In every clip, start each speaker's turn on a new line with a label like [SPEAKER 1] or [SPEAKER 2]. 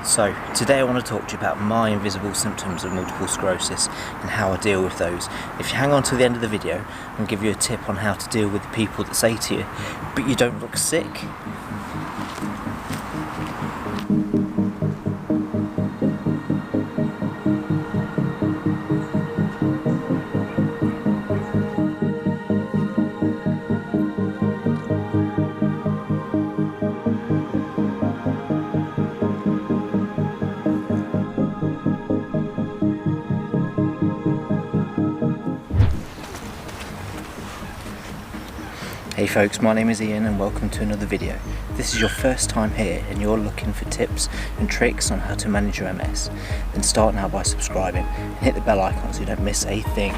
[SPEAKER 1] So today I want to talk to you about my invisible symptoms of multiple sclerosis and how I deal with those. If you hang on to the end of the video, I'm going to give you a tip on how to deal with the people that say to you, but you don't look sick. Hey folks, my name is Ian and welcome to another video. If this is your first time here and you're looking for tips and tricks on how to manage your MS, then start now by subscribing and hit the bell icon so you don't miss a thing.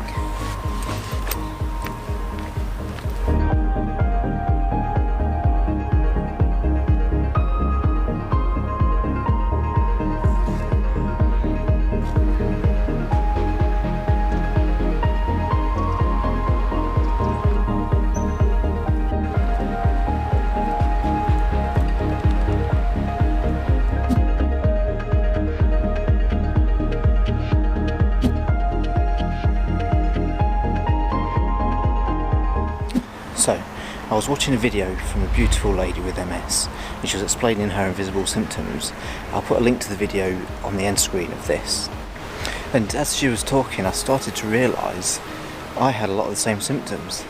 [SPEAKER 1] So, I was watching a video from a beautiful lady with MS and she was explaining her invisible symptoms. I'll put a link to the video on the end screen of this. And as she was talking, I started to realise I had a lot of the same symptoms.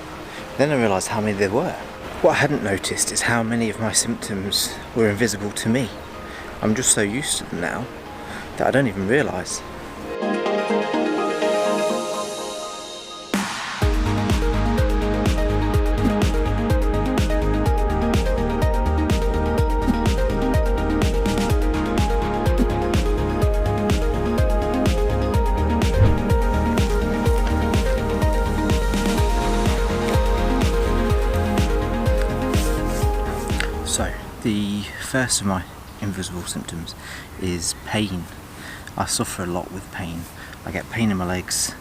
[SPEAKER 1] Then I realised how many there were. What I hadn't noticed is how many of my symptoms were invisible to me. I'm just so used to them now that I don't even realise. So, the first of my invisible symptoms is pain. I suffer a lot with pain. I get pain in my legs,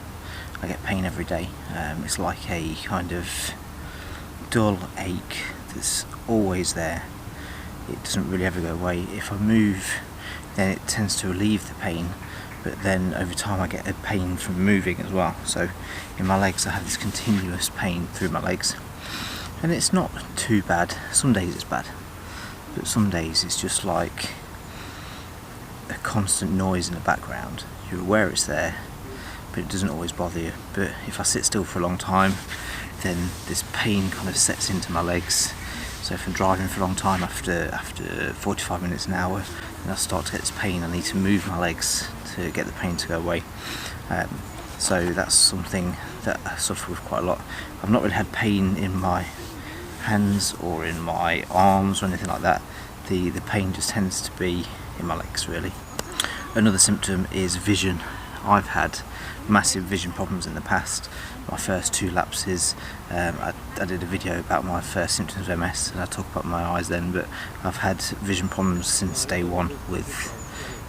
[SPEAKER 1] I get pain every day. It's like a kind of dull ache that's always there. It doesn't really ever go away. If I move, then it tends to relieve the pain, but then over time I get a pain from moving as well. So in my legs I have this continuous pain through my legs. And it's not too bad. Some days it's bad, but some days it's just like a constant noise in the background. You're aware it's there, but it doesn't always bother you. But if I sit still for a long time, then this pain kind of sets into my legs. So if I'm driving for a long time, after 45 minutes, an hour, then I start to get this pain. I need to move my legs to get the pain to go away. So that's something that I suffer with quite a lot. I've not really had pain in my hands or in my arms or anything like that. The pain just tends to be in my legs really. Another symptom is vision. I've had massive vision problems in the past. My first two lapses, I did a video about my first symptoms of MS and I talked about my eyes then, but I've had vision problems since day one with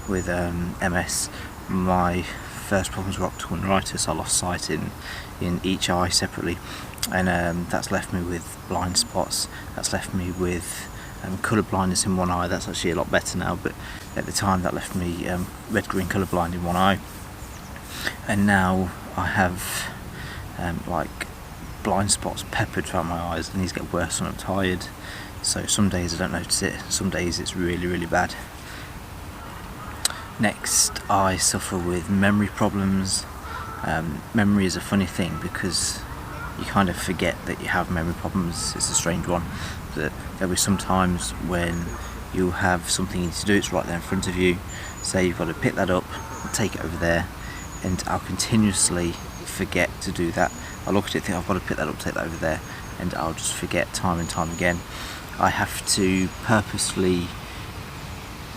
[SPEAKER 1] MS. My first problems were optical neuritis. I lost sight in each eye separately, and that's left me with blind spots. That's left me with colour blindness in one eye. That's actually a lot better now, but at the time that left me red-green colour blind in one eye. And now I have like blind spots peppered throughout my eyes, and these get worse when I'm tired. So some days I don't notice it, some days it's really, really bad. Next, I suffer with memory problems. Memory is a funny thing because you kind of forget that you have memory problems. It's a strange one. But there'll be some times when you'll have something you need to do, it's right there in front of you. Say you've got to pick that up and take it over there, and I'll continuously forget to do that. I'll look at it, think I've got to pick that up, take that over there, and I'll just forget time and time again. I have to purposefully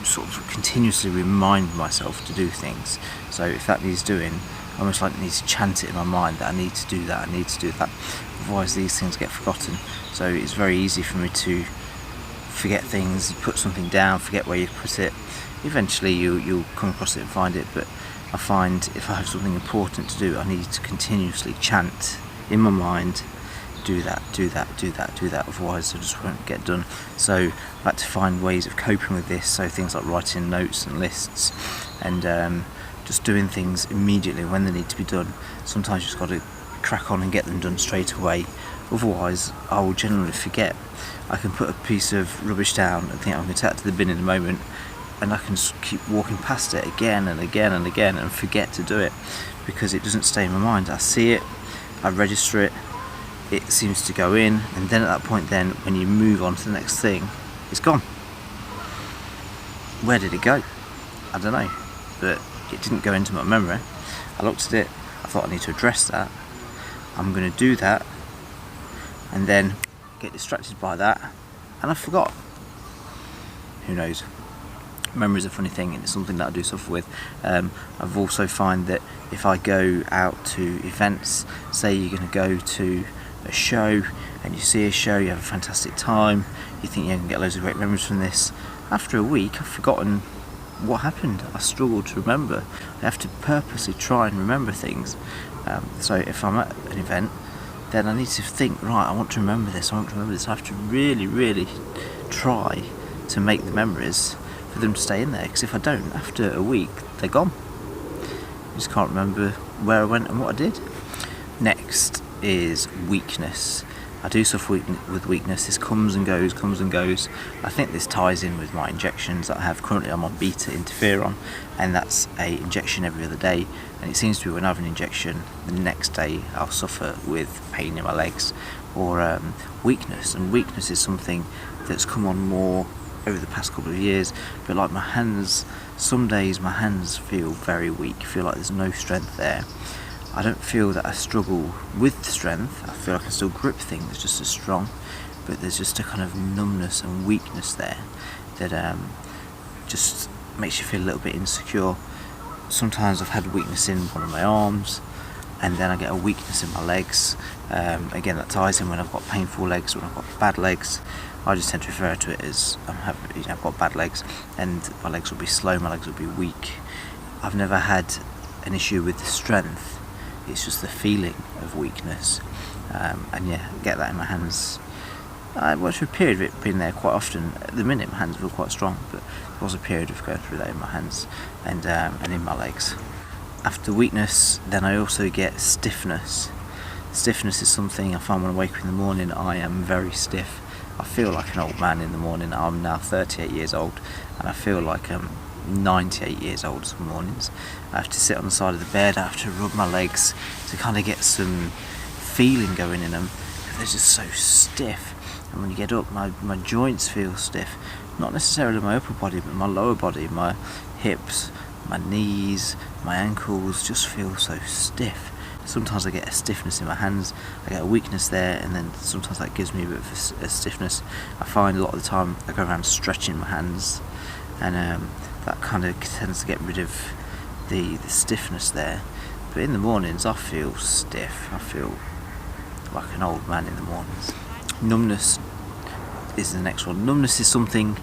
[SPEAKER 1] sort of continuously remind myself to do things. So if that needs doing, I almost like need to chant it in my mind that I need to do that, I need to do that. Otherwise these things get forgotten. So it's very easy for me to forget things. You put something down, forget where you put it. Eventually you'll come across it and find it, but I find if I have something important to do, I need to continuously chant in my mind do that, otherwise I just won't get done. So I like to find ways of coping with this, so things like writing notes and lists, and just doing things immediately when they need to be done. Sometimes you just got to crack on and get them done straight away, otherwise I will generally forget. I can put a piece of rubbish down and think I'm going to take it to the bin in a moment, and I can just keep walking past it again and again and again and forget to do it, because it doesn't stay in my mind. I see it, I register it, it seems to go in, and then at that point then, when you move on to the next thing, it's gone. Where did it go? I don't know, but it didn't go into my memory. I looked at it, I thought I need to address that, I'm going to do that, and then get distracted by that, and I forgot. Who knows? Memory is a funny thing, and it's something that I do suffer with. I've also find that if I go out to events, say you're going to go to a show, and you see a show, you have a fantastic time, you think you can get loads of great memories from this. After a week, I've forgotten what happened. I struggle to remember. I have to purposely try and remember things. So if I'm at an event, then I need to think, right, I want to remember this, I have to really, really try to make the memories for them to stay in there, because if I don't, after a week, they're gone. I just can't remember where I went and what I did. Next is weakness. I do suffer with weakness. This comes and goes. I think this ties in with my injections that I have currently. I'm on beta interferon, and that's a injection every other day, and it seems to be when I have an injection, the next day I'll suffer with pain in my legs or weakness. And weakness is something that's come on more over the past couple of years, but like my hands, some days my hands feel very weak, feel like there's no strength there. I don't feel that I struggle with strength, I feel like I can still grip things just as strong, but there's just a kind of numbness and weakness there that just makes you feel a little bit insecure. Sometimes I've had weakness in one of my arms, and then I get a weakness in my legs. Again, that ties in when I've got painful legs, when I've got bad legs. I just tend to refer to it as I've got bad legs, and my legs will be slow, my legs will be weak. I've never had an issue with the strength, it's just the feeling of weakness. And yeah, I get that in my hands. I went through a period of it being there quite often. At the minute my hands feel quite strong, but there was a period of going through that in my hands and in my legs. After weakness, then I also get stiffness. Stiffness is something I find when I wake up in the morning, I am very stiff. I feel like an old man in the morning. I'm now 38 years old, and I feel like I'm 98 years old some mornings. I have to sit on the side of the bed, I have to rub my legs to kind of get some feeling going in them, because they're just so stiff. And when you get up, my joints feel stiff. Not necessarily my upper body, but my lower body, my hips, my knees, my ankles just feel so stiff. Sometimes I get a stiffness in my hands, I get a weakness there, and then sometimes that gives me a bit of a stiffness. I find a lot of the time I go around stretching my hands, and that kind of tends to get rid of the stiffness there. But in the mornings I feel stiff, I feel like an old man in the mornings. Numbness is the next one. Numbness is something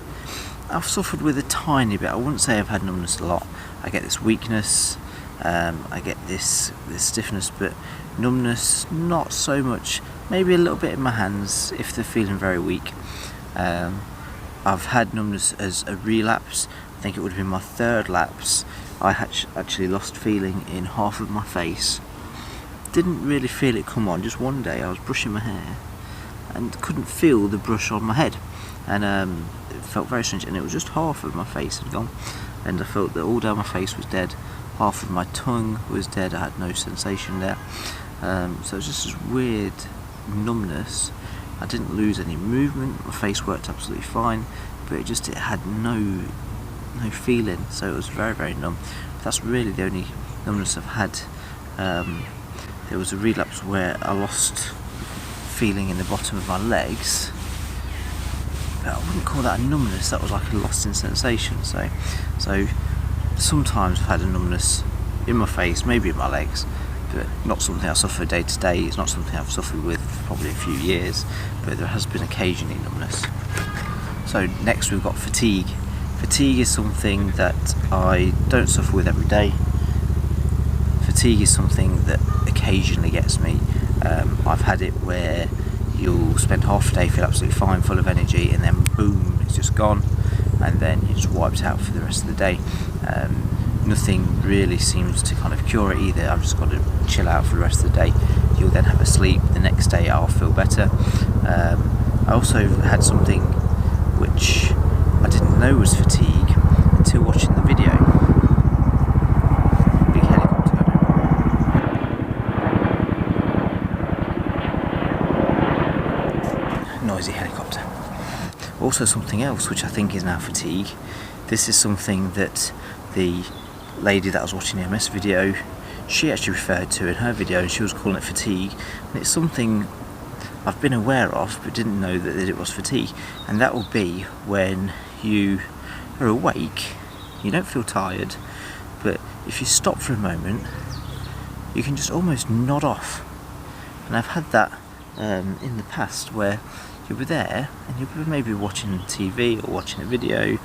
[SPEAKER 1] I've suffered with a tiny bit. I wouldn't say I've had numbness a lot. I get this weakness, I get this stiffness, but numbness not so much. Maybe a little bit in my hands if they're feeling very weak. I've had numbness as a relapse. I think it would have been my third lapse. I actually lost feeling in half of my face. Didn't really feel it come on. Just one day I was brushing my hair and couldn't feel the brush on my head, and it felt very strange, and it was just half of my face had gone, and I felt that all down my face was dead. Half of my tongue was dead, I had no sensation there. So it was just this weird numbness. I didn't lose any movement, my face worked absolutely fine, but it had no feeling, so it was very, very numb. That's really the only numbness I've had. There was a relapse where I lost feeling in the bottom of my legs, but I wouldn't call that a numbness, that was like a lost in sensation. So sometimes I've had a numbness in my face, maybe in my legs, but not something I suffer day to day. It's not something I've suffered with for probably a few years, but there has been occasionally numbness. So next we've got fatigue. Fatigue is something that I don't suffer with every day. Fatigue is something that occasionally gets me. I've had it where you'll spend half a day, feel absolutely fine, full of energy, and then boom, it's just gone, and then you're just wiped out for the rest of the day. Nothing really seems to kind of cure it either. I've just got to chill out for the rest of the day. You'll then have a sleep. The next day I'll feel better. I also had something which I didn't know was fatigue until watching the video. Big helicopter. Noisy helicopter. Also something else which I think is now fatigue. This is something that the lady that I was watching the MS video, she actually referred to in her video, and she was calling it fatigue, and it's something I've been aware of but didn't know that it was fatigue. And that will be when you are awake, you don't feel tired, but if you stop for a moment you can just almost nod off. And I've had that in the past where you were there and you were maybe watching TV or watching a video,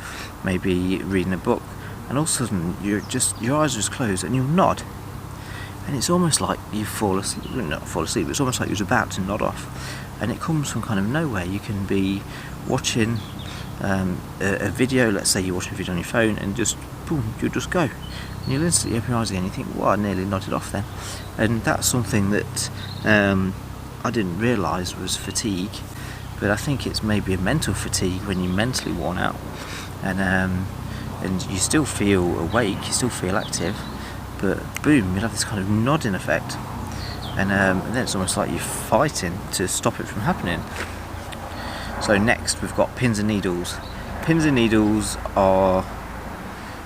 [SPEAKER 1] maybe reading a book, and all of a sudden your eyes are just closed and you'll nod, and it's almost like you fall asleep. Not fall asleep, it's almost like you're about to nod off, and it comes from kind of nowhere. You can be watching a video, let's say you're watching a video on your phone, and just boom, you'll just go, and you'll instantly open your eyes again. You think, well, I nearly nodded off then. And that's something that I didn't realise was fatigue, but I think it's maybe a mental fatigue when you're mentally worn out, and you still feel awake, you still feel active, but boom, you'll have this kind of nodding effect, and then it's almost like you're fighting to stop it from happening. So next we've got pins and needles. Pins and needles are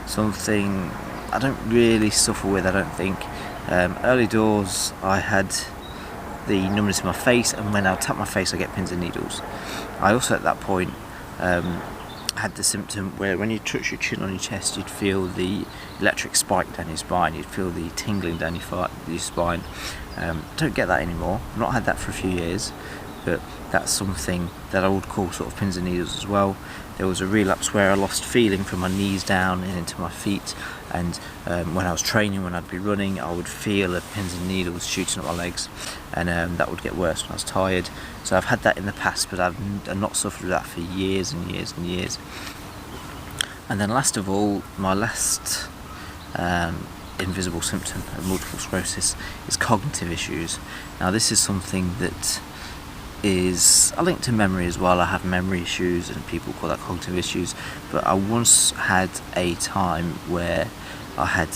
[SPEAKER 1] something I don't really suffer with, I don't think. Early doors I had the numbness in my face, and when I tap my face I get pins and needles. I also at that point had the symptom where when you touch your chin on your chest you'd feel the electric spike down your spine, you'd feel the tingling down your spine. Don't get that anymore. I've not had that for a few years, but that's something that I would call sort of pins and needles as well. There was a relapse where I lost feeling from my knees down and into my feet, and when I was training, when I'd be running, I would feel the pins and needles shooting up my legs, and that would get worse when I was tired. So I've had that in the past, but I've not suffered with that for years and years and years. And then last of all, my last invisible symptom of multiple sclerosis is cognitive issues. Now this is something that is a link to memory as well. I have memory issues and people call that cognitive issues, but I once had a time where I had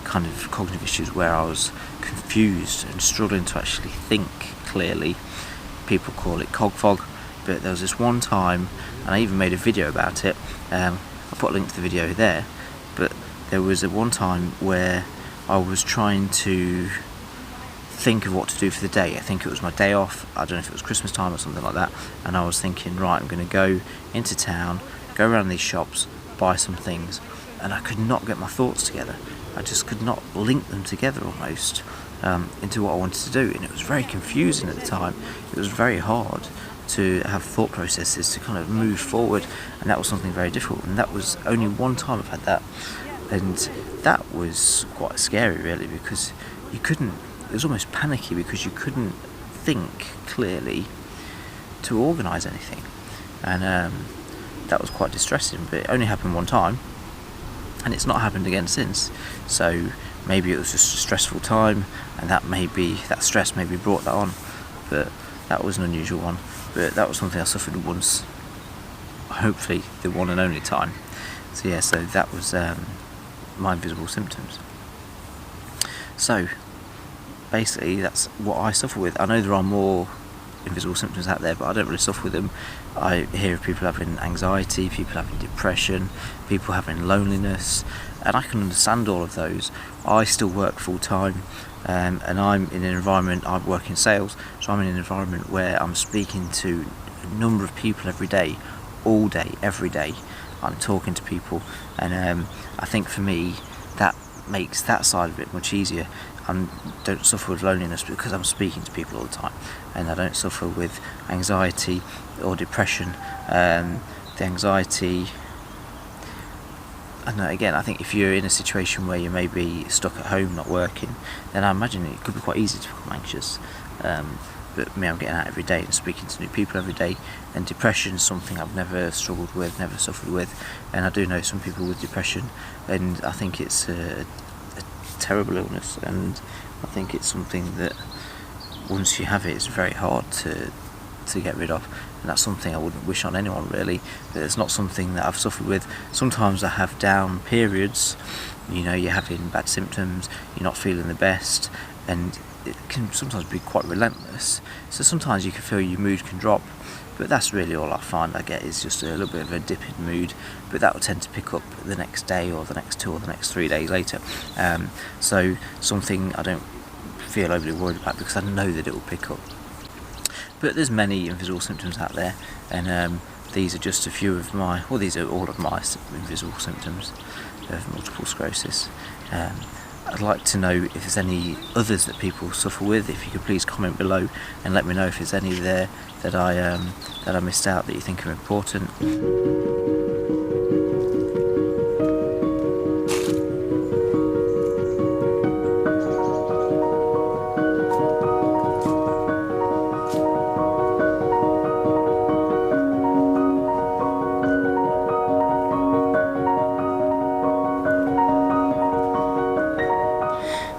[SPEAKER 1] kind of cognitive issues where I was confused and struggling to actually think clearly. People call it cog fog, but there was this one time, and I even made a video about it. I'll put a link to the video there, but there was one time where I was trying to think of what to do for the day. I think it was my day off, I don't know if it was Christmas time or something like that, and I was thinking, right, I'm going to go into town, go around these shops, buy some things, and I could not get my thoughts together. I just could not link them together almost into what I wanted to do, and it was very confusing at the time. It was very hard to have thought processes to kind of move forward, and that was something very difficult, and that was only one time I've had that, and that was quite scary really, because you couldn't, it was almost panicky because you couldn't think clearly to organise anything, and that was quite distressing. But it only happened one time, and it's not happened again since. So maybe it was just a stressful time, and that stress maybe brought that on. But that was an unusual one. But that was something I suffered once, hopefully the one and only time. So yeah, so that was my invisible symptoms. So basically that's what I suffer with. I know there are more invisible symptoms out there, but I don't really suffer with them. I hear of people having anxiety, people having depression, people having loneliness, and I can understand all of those. I still work full time, and I'm in an environment, I work in sales, so I'm in an environment where I'm speaking to a number of people every day, all day, every day. I'm talking to people, and I think for me that makes that side of it much easier. I don't suffer with loneliness because I'm speaking to people all the time, and I don't suffer with anxiety or depression. The anxiety, I don't know, again, I think if you're in a situation where you may be stuck at home not working, then I imagine it could be quite easy to become anxious. but me, I'm getting out every day and speaking to new people every day. And depression is something I've never struggled with, never suffered with, and I do know some people with depression, and I think it's a terrible illness, and I think it's something that once you have it, it's very hard to get rid of, and that's something I wouldn't wish on anyone really, but it's not something that I've suffered with. Sometimes I have down periods, you know, you're having bad symptoms, you're not feeling the best, and it can sometimes be quite relentless, so sometimes you can feel your mood can drop, but that's really all I find I get is just a little bit of a dip in mood, but that will tend to pick up the next day or the next 2 or the next 3 days later, so something I don't feel overly worried about because I know that it will pick up. But there's many invisible symptoms out there, and these are just a few of my, well, these are all of my invisible symptoms of multiple sclerosis. I'd like to know if there's any others that people suffer with. If you could please comment below and let me know if there's any there that I missed out that you think are important.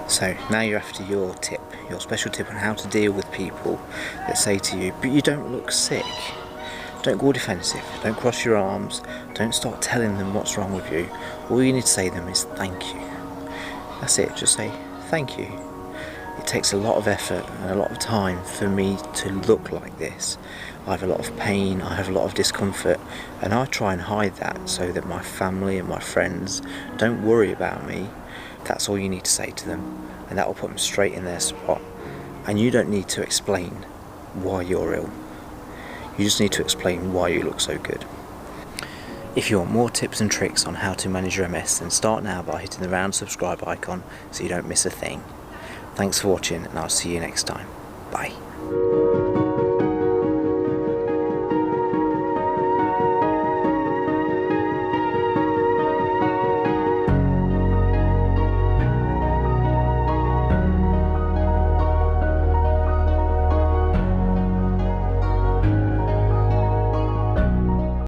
[SPEAKER 1] So now you're after your tip, your special tip on how to deal with people that say to you, but you don't look sick. Don't go defensive, don't cross your arms, don't start telling them what's wrong with you. All you need to say to them is thank you. That's it, just say thank you. It takes a lot of effort and a lot of time for me to look like this. I have a lot of pain, I have a lot of discomfort, and I try and hide that so that my family and my friends don't worry about me. That's all you need to say to them, and that will put them straight in their spot. And you don't need to explain why you're ill. You just need to explain why you look so good. If you want more tips and tricks on how to manage your MS, then start now by hitting the round subscribe icon so you don't miss a thing. Thanks for watching, and I'll see you next time. Bye.